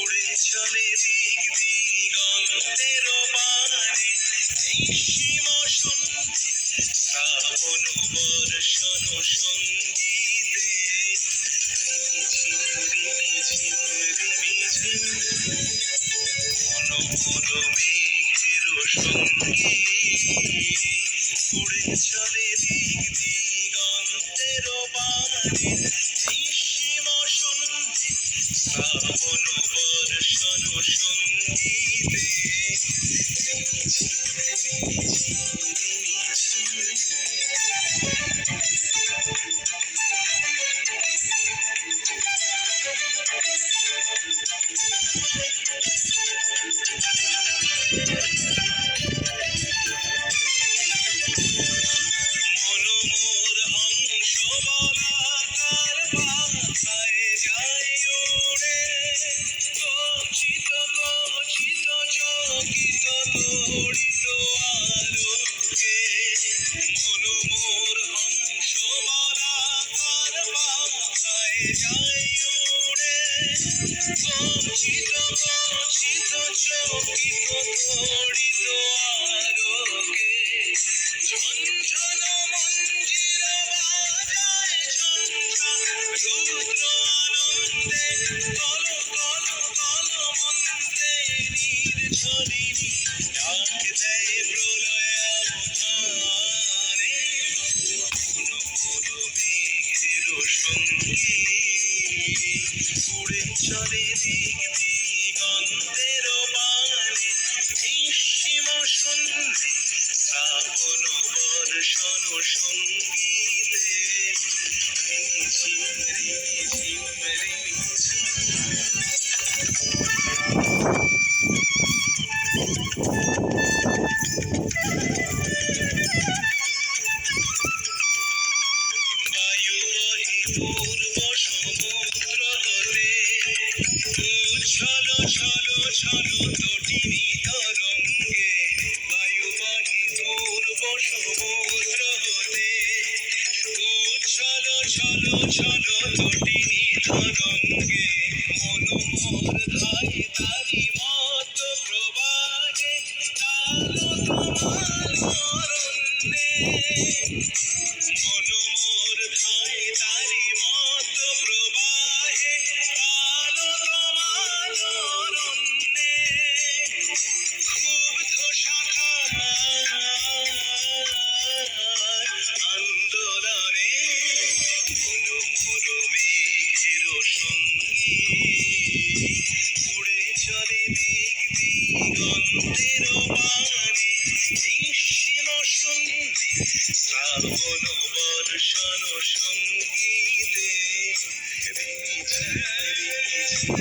উড়ে চলে দিক দিগন্তের বাণী, এই সীমসন্ধি শ্রাবণ বর্ষণ সঙ্গীতে রিমিঝিম রিমিঝিম রিমিঝিম মনোমর মেঘের সঙ্গী উড়ে চলে দিক দিগন্তের বাণী, এই সীমসন্ধি শ্রাবণ বর্ষণ সঙ্গীতে রিমিঝিম রিমিঝিম মনোমোর হংস বলাকার মাথায় যায় উড়ে, গচ্ছিত গচ্ছিত চকিত তড়িত আলোকে। মনোমোর হংস বলাকার মাথায় যায় উড়ে, গচ্ছিত গচ্ছিত চকিত তড়িত আলোকে। ঝনঝন মঞ্জির বাজায় ঝঞ্ঝা, রুদ্র আনন্দে কল কল কল মন্ত্রে নির্ঝরিণী ডাক দেয় প্রলয় আহ্বানে। মনোমর মেঘের সঙ্গী উড়ে চলে দিক দিগন্তের বাণী, নিঃসীম সন্ধি শ্রাবণ বর্ষণ সঙ্গীতে রিমিঝিম রিমিঝিম রিমিঝিম। বায়ু বহি পূর্ব সমুদ্র হতে, উচ্ছল ছল ছল তটিনী তরঙ্গে। বায়ু বহি পূর্ব সমুদ্র হতে, উচ্ছল ছল ছল তটিনী তরঙ্গে। মনোমোর ধায় তারি মত প্রবাহে, কালো তোমার অরণ্যে। মনোমোর ধায় তারি মত প্রবাহে, কালো তোমার অরণ্যে। ক্ষুব্ধ শাখার আন্দোলনে, মনোমর মেঘের সঙ্গী উড়ে চলে দিক দিগন্তের বাণী, নিঃসীম সন্ধি শ্রাবণ বর্ষণ সঙ্গীতে রিমিঝিম রিমিঝিম।